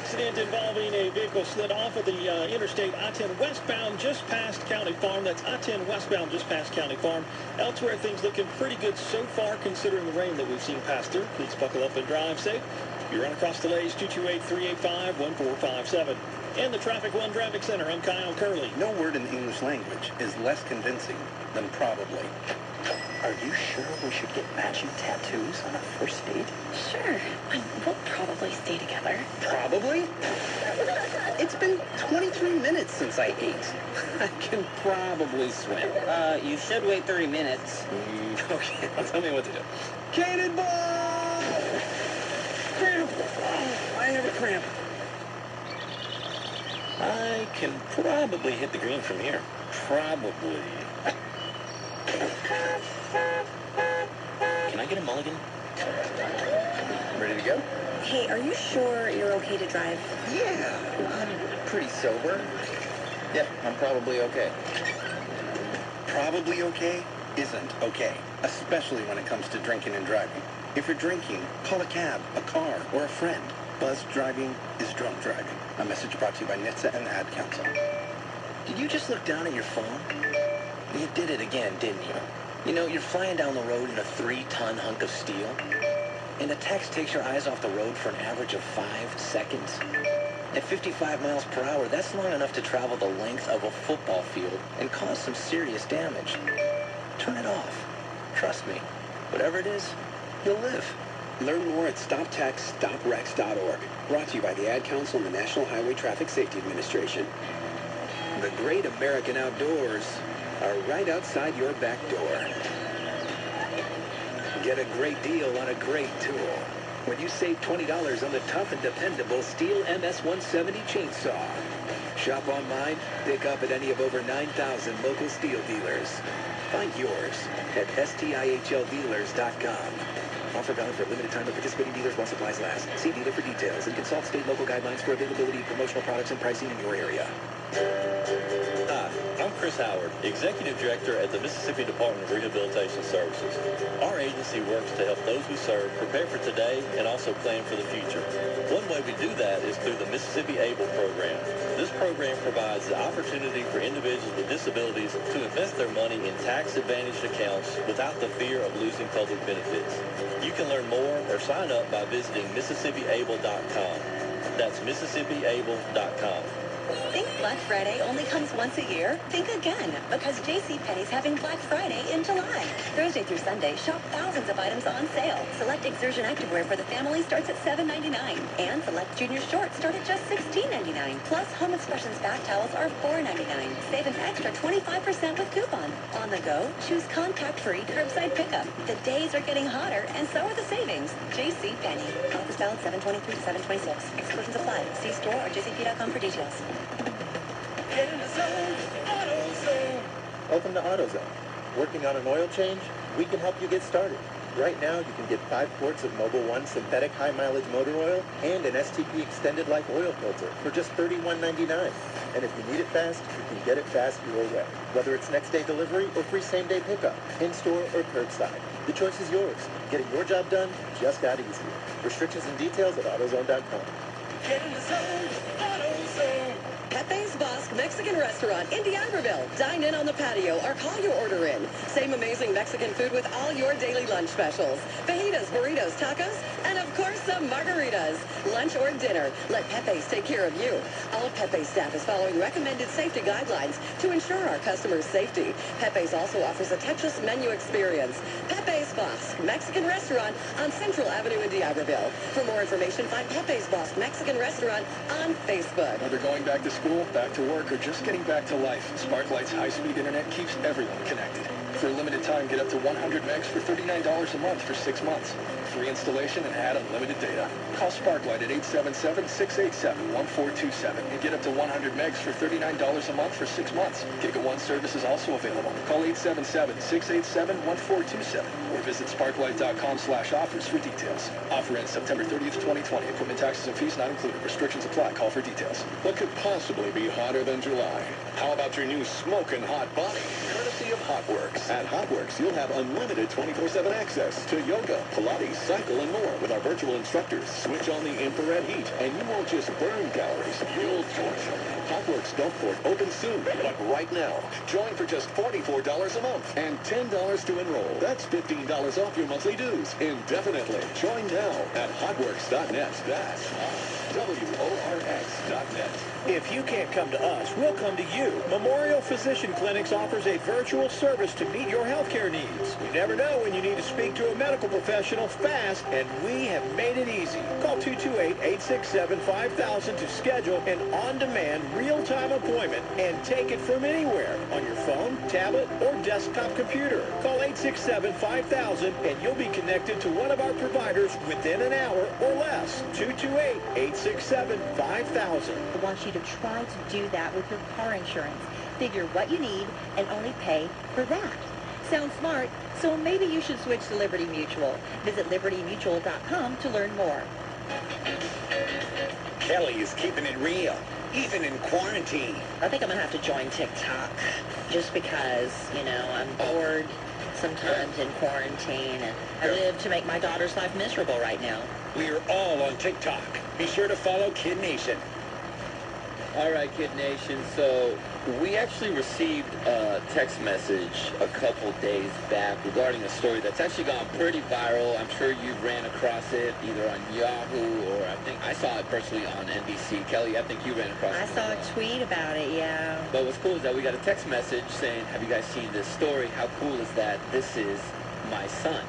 accident involving a vehicle slid off of the interstate I-10 westbound just past County Farm. That's I-10 westbound just past County Farm. Elsewhere, things looking pretty good so far considering the rain that we've seen pass through. Please buckle up and drive safe. You run across delays, 228-385-1457. And the Traffic One Traffic Center, I'm Kyle Curley. No word in the English language is less convincing than probably. Are you sure we should get matching tattoos on our first date? Sure. We'll probably stay together. Probably? It's been 23 minutes since I ate. I can probably swim. You should wait 30 minutes. Okay, tell me what to do. Cannonball! Cramp! Oh, I have a cramp. I can probably hit the green from here. Probably. Can I get a mulligan? Ready to go? Hey, are you sure you're okay to drive? Yeah, I'm pretty sober. Yep, I'm probably okay. Probably okay isn't okay, especially when it comes to drinking and driving. If you're drinking, call a cab, a car, or a friend. Buzz driving is drunk driving. A message brought to you by NHTSA and the Ad Council. Did you just look down at your phone? You did it again, didn't you? You know, you're flying down the road in a 3-ton hunk of steel, and a text takes your eyes off the road for an average of 5 seconds. At 55 miles per hour, that's long enough to travel the length of a football field and cause some serious damage. Turn it off. Trust me. Whatever it is, you'll live. Learn more at StopTextStopWrecks.org. Brought to you by the Ad Council and the National Highway Traffic Safety Administration. The great American outdoors are right outside your back door. Get a great deal on a great tool when you save $20 on the tough and dependable Stihl MS-170 chainsaw. Shop online, pick up at any of over 9,000 local Stihl dealers. Find yours at STIHLdealers.com. Offer valid for a limited time at participating dealers while supplies last. See dealer for details and consult state local guidelines for availability of promotional products and pricing in your area. Hi, I'm Chris Howard, Executive Director at the Mississippi Department of Rehabilitation Services. Our agency works to help those we serve prepare for today and also plan for the future. One way we do that is through the Mississippi ABLE program. This program provides the opportunity for individuals with disabilities to invest their money in tax-advantaged accounts without the fear of losing public benefits. You can learn more or sign up by visiting MississippiAble.com. That's MississippiAble.com. Think Black Friday only comes once a year? Think again, because JCPenney's having Black Friday in July. Thursday through Sunday, shop thousands of items on sale. Select Exertion activewear for the family starts at $7.99, and select junior shorts start at just $16.99. Plus, Home Expressions bath towels are $4.99. Save an extra 25% with coupon. On the go, choose contact-free curbside pickup. The days are getting hotter, and so are the savings. JCPenney. Office valid 7/23 to 7/26. Exclusions apply. See store or jcp.com for details. Get in the zone, AutoZone. Welcome to AutoZone. Working on an oil change? We can help you get started. Right now, you can get 5 quarts of Mobil 1 synthetic high-mileage motor oil and an STP extended life oil filter for just $31.99. And if you need it fast, you can get it fast your way. Whether it's next-day delivery or free same-day pickup, in-store or curbside. The choice is yours. Getting your job done just got easier. Restrictions and details at AutoZone.com. Get in the zone, AutoZone. Pepe's Bosque Mexican Restaurant in D'Iberville. Dine in on the patio or call your order in. Same amazing Mexican food with all your daily lunch specials. Fajitas, burritos, tacos, and of course some margaritas. Lunch or dinner, let Pepe's take care of you. All of Pepe's staff is following recommended safety guidelines to ensure our customers' safety. Pepe's also offers a touchless menu experience. Pepe's Bosque Mexican Restaurant on Central Avenue in D'Iberville. For more information, find Pepe's Bosque Mexican Restaurant on Facebook. Whether going back to school, back to work, or just getting back to life, Sparklight's high-speed internet keeps everyone connected. For a limited time, get up to 100 megs for $39 a month for 6 months. Free installation and add unlimited data. Call Sparklight at 877-687-1427 and get up to 100 megs for $39 a month for 6 months. Giga One service is also available. Call 877-687-1427 or visit sparklight.com/offers for details. Offer ends September 30th, 2020. Equipment taxes and fees not included. Restrictions apply. Call for details. What could possibly be hotter than July? How about your new smoking hot body, courtesy of HotWorks? At HotWorks, you'll have unlimited 24/7 access to yoga, Pilates, cycle, and more with our virtual instructors. Switch on the infrared heat, and you won't just burn calories, you'll torch them. Hotworks Golf Court opens soon, but right now, join for just $44 a month and $10 to enroll. That's $15 off your monthly dues indefinitely. Join now at hotworks.net. That's WORX.net. If you can't come to us, we'll come to you. Memorial Physician Clinics offers a virtual service to meet your healthcare needs. You never know when you need to speak to a medical professional fast, and we have made it easy. Call 228-867-5000 to schedule an on-demand, real-time appointment and take it from anywhere on your phone, tablet, or desktop computer. Call 867-5000 and you'll be connected to one of our providers within an hour or less. 228-867-5000. I want you to try to do that with your car insurance. Figure what you need and only pay for that. Sounds smart, so maybe you should switch to Liberty Mutual. Visit libertymutual.com to learn more. Kelly is keeping it real, even in quarantine. I think I'm going to have to join TikTok just because, you know, I'm bored sometimes in quarantine, and I live to make my daughter's life miserable right now. We're all on TikTok. Be sure to follow Kid Nation. All right, Kid Nation. So we actually received a text message a couple days back regarding a story that's actually gone pretty viral. I'm sure you ran across it either on Yahoo or I think I saw it personally on NBC. Kelly, I think you ran across it. I saw a tweet about it, yeah. But what's cool is that we got a text message saying, have you guys seen this story? How cool is that? This is my son.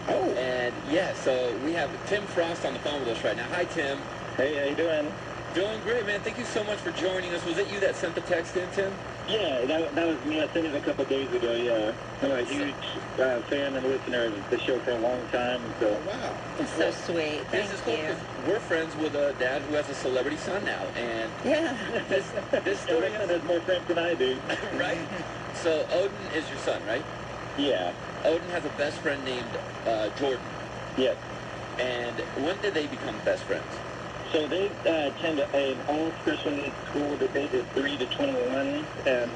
Oh. And yeah, so we have Tim Frost on the phone with us right now. Hi, Tim. Hey, how you doing? Doing great, man. Thank you so much for joining us. Was it you that sent the text in, Tim? Yeah, that was me. I sent it a couple of days ago, yeah. I'm a huge fan and listener of the show for a long time. So. Oh, wow. It's so sweet. Thank This is cool you. because we're friends with a dad who has a celebrity son now. And Yeah. this story has more friends than I do. Right? So Odin is your son, right? Yeah. Odin has a best friend named Jordan. Yes. And when did they become best friends? So they attend an all-Christian school at the age of 3 to 21, and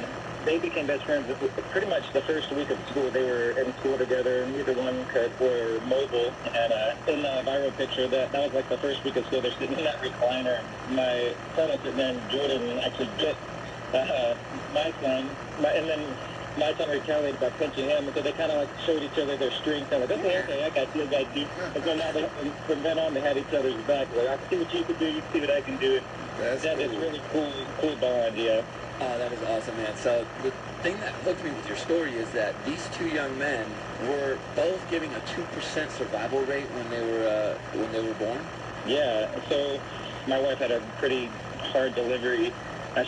they became best friends pretty much the first week of school. They were in school together, and either one were mobile. And in the viral picture, that was like the first week of school. They're sitting in that recliner. My son is sitting there, and Jordan actually bit my son, and then my son retaliated by punching him, and so they kind of like showed each other their strength. I'm like, okay, I got you. And so now from then on, they had each other's back. Like, I can see what you can do, you can see what I can do. That's cool. It's really cool bond, yeah. Oh, that is awesome, man. So the thing that hooked me with your story is that these two young men were both giving a 2% survival rate when they were born. Yeah. So my wife had a pretty hard delivery.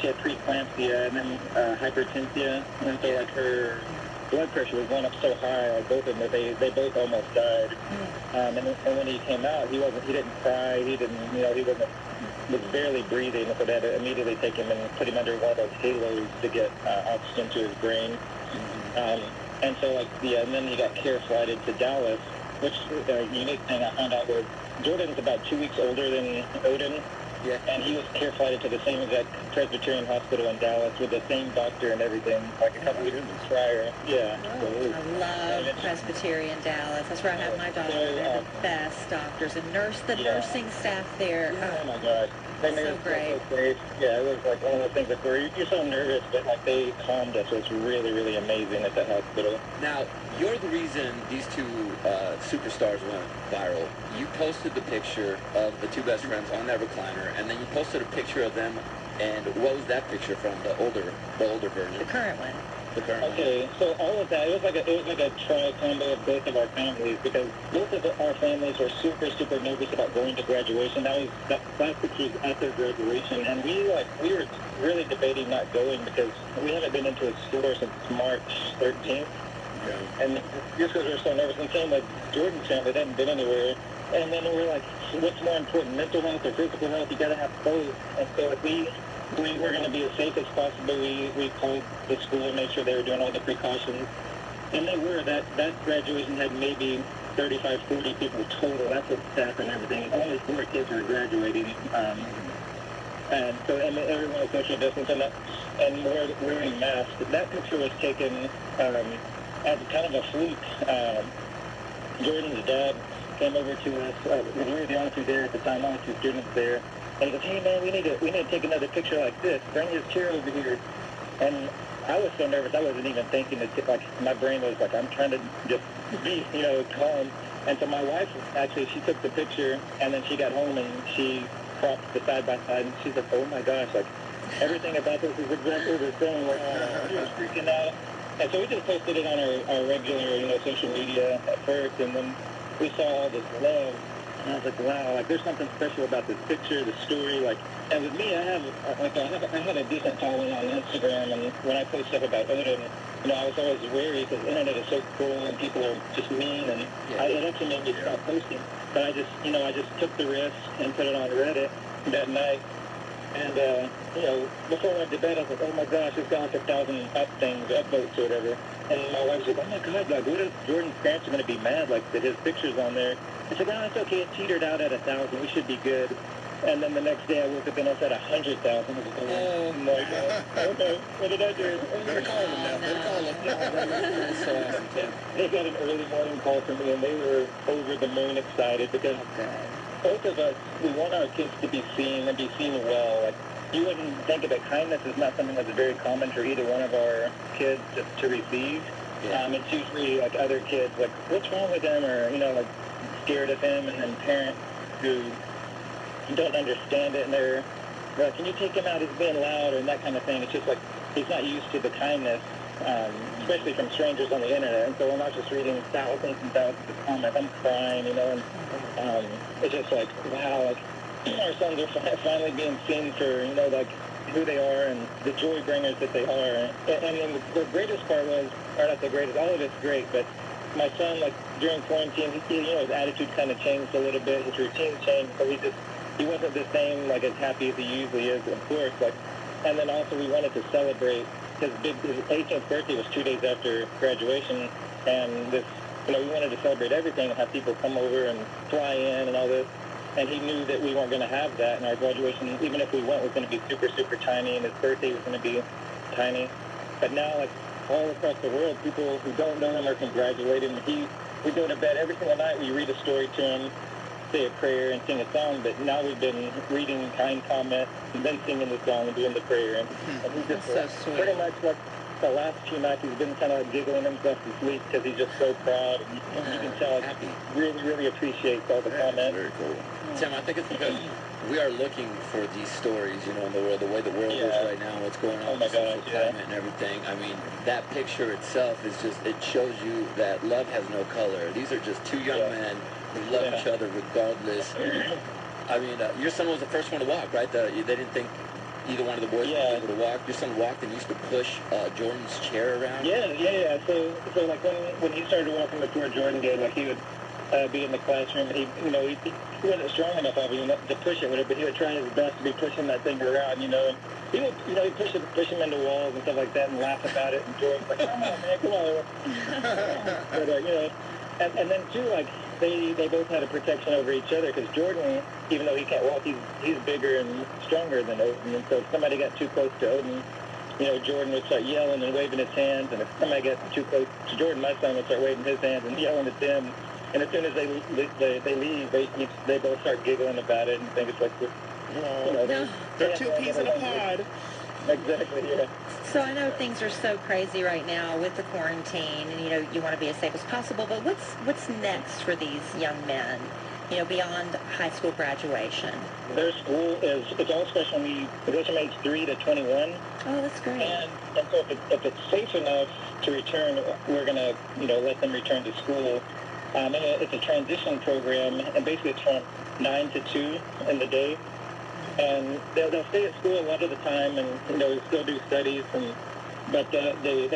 She had preeclampsia and then hypertension, and so like her blood pressure was going up so high, like both of them, that they both almost died. And when he came out, he didn't cry, he was barely breathing, so they had to immediately take him and put him under one of those halos to get oxygen to his brain. And so and then he got care flighted to Dallas, which a unique thing I found out was Jordan's about 2 weeks older than Odin. Yeah. And he was care flighted to the same exact Presbyterian hospital in Dallas with the same doctor and everything, like a couple weeks prior. Yeah. I love Presbyterian Dallas. That's where I had my daughter. They're the best doctors and nursing staff there. Oh my God. They made us feel so safe. Yeah, it was like one of those things where you're so nervous, but like they calmed us. So it's really, really amazing at that hospital. Now, you're the reason these two superstars went viral. You posted the picture of the two best friends on that recliner, and then you posted a picture of them. And what was that picture from? The older version. The current one. Okay, so all of that, it was like a tri-combo of both of our families, because both of our families were super, super nervous about going to graduation. That picture was at their graduation, and we were really debating not going because we haven't been into a store since March 13th. Yeah. And just because we were so nervous, and same with Jordan's family, they hadn't been anywhere. And then we were like, what's more important, mental health or physical health? You got to have both. And so if we were going to be as safe as possible, we called the school and made sure they were doing all the precautions. And they were. That graduation had maybe 35, 40 people total. That's with staff and everything. Only 4 kids were graduating. And everyone was social distance and wearing masks. That picture was taken as kind of a fluke. Jordan's dad came over to us. We were the only two there at the time, only two students there. And he goes, hey man, we need to take another picture like this. Bring his chair over here. And I was so nervous, I wasn't even thinking to like, my brain was like, I'm trying to just be, calm. And so my wife, actually, she took the picture, and then she got home and she cropped the side by side, and she's like, oh my gosh, like, everything about this is exactly the same. Like, she was freaking out. And so we just posted it on our regular, social media at first, and then we saw all this love, and I was like, wow, like, there's something special about this picture, the story, like, and with me, I have a decent following on Instagram, and when I post stuff about Odin, I was always wary because the internet is so cruel and people are just mean, and it actually made me stop posting. But I just took the risk and put it on Reddit that night. And, before I went to bed, I was like, oh my gosh, it's got like 1,000 upvotes or whatever. And my wife's like, oh my God, like, what if Jordan's parents are going to be mad, like, that his picture's on there? I said, no, it's okay, it teetered out at 1,000, we should be good. And then the next day I woke up and I said 100,000. Oh my God. Okay, what did I do? Better call them now. Better call them. So awesome, Tim. They got an early morning call from me, and they were over the moon excited because both of us, we want our kids to be seen and be seen well. Like, you wouldn't think of it. Kindness is not something that's very common for either one of our kids to receive. It's usually like other kids, like, what's wrong with them, or, like, scared of him, and parents who don't understand it, and they're like, can you take him out, he's being loud, and that kind of thing. It's just like, he's not used to the kindness, especially from strangers on the internet. And so I'm not just reading thousands and thousands of comments, I'm crying, and it's just like, wow, like, our sons are finally being seen for, like, who they are and the joy bringers that they are. And then the greatest part was, or not the greatest, all of it's great, but my son, like, during quarantine, his attitude kind of changed a little bit, his routine changed, so he wasn't the same, like, as happy as he usually is, of course, like, and then also we wanted to celebrate his 18th birthday was 2 days after graduation, and this, we wanted to celebrate everything and have people come over and fly in and all this, and he knew that we weren't going to have that, and our graduation, even if we went, was going to be super, super tiny, and his birthday was going to be tiny, but now, like, all across the world, people who don't know him are congratulating him. We go to bed every single night, we read a story to him, say a prayer and sing a song, but now we've been reading kind comments and then singing the song and doing the prayer. And he's just so sweet. Pretty much like the last few nights he's been kind of like giggling himself to sleep because he's just so proud. And you can tell he really, really appreciates all the comments. Very cool. Tim, I think it's because we are looking for these stories, in the world, the way the world is right now, what's going on with social climate and everything. I mean, that picture itself is just, it shows you that love has no color. These are just two young men who love each other regardless. I mean, your son was the first one to walk, right? They didn't think either one of the boys would be able to walk. Your son walked and used to push Jordan's chair around? Yeah. So like when he started walking before Jordan did, like he would be in the classroom, and he wasn't strong enough to push it with it, but he would try his best to be pushing that thing around, and he would, he'd push him into walls and stuff like that and laugh about it, and Jordan's like, come on, man, come on. But, and then too, like, they both had a protection over each other, because Jordan, even though he can't walk, he's bigger and stronger than Odin, and so if somebody got too close to Odin, Jordan would start yelling and waving his hands, and if somebody got too close to Jordan, my son would start waving his hands and yelling at them. And as soon as they leave, they both start giggling about it and think it's like, they're two peas in a pod. Exactly, yeah. So I know things are so crazy right now with the quarantine, and you want to be as safe as possible. But what's next for these young men? Beyond high school graduation. Their school it's all special needs. It goes from age 3 to 21. Oh, that's great. And so if it's safe enough to return, we're gonna let them return to school. And it's a transition program, and basically it's from 9 to 2 in the day. And they'll stay at school a lot of the time, and still do studies. But they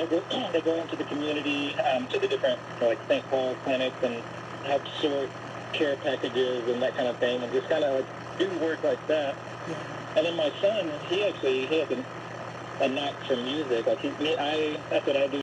go into the community, to the different St. Paul clinics, and help sort care packages and that kind of thing, and just kind of do work like that. Yeah. And then my son, he has a knack for music. That's what I do.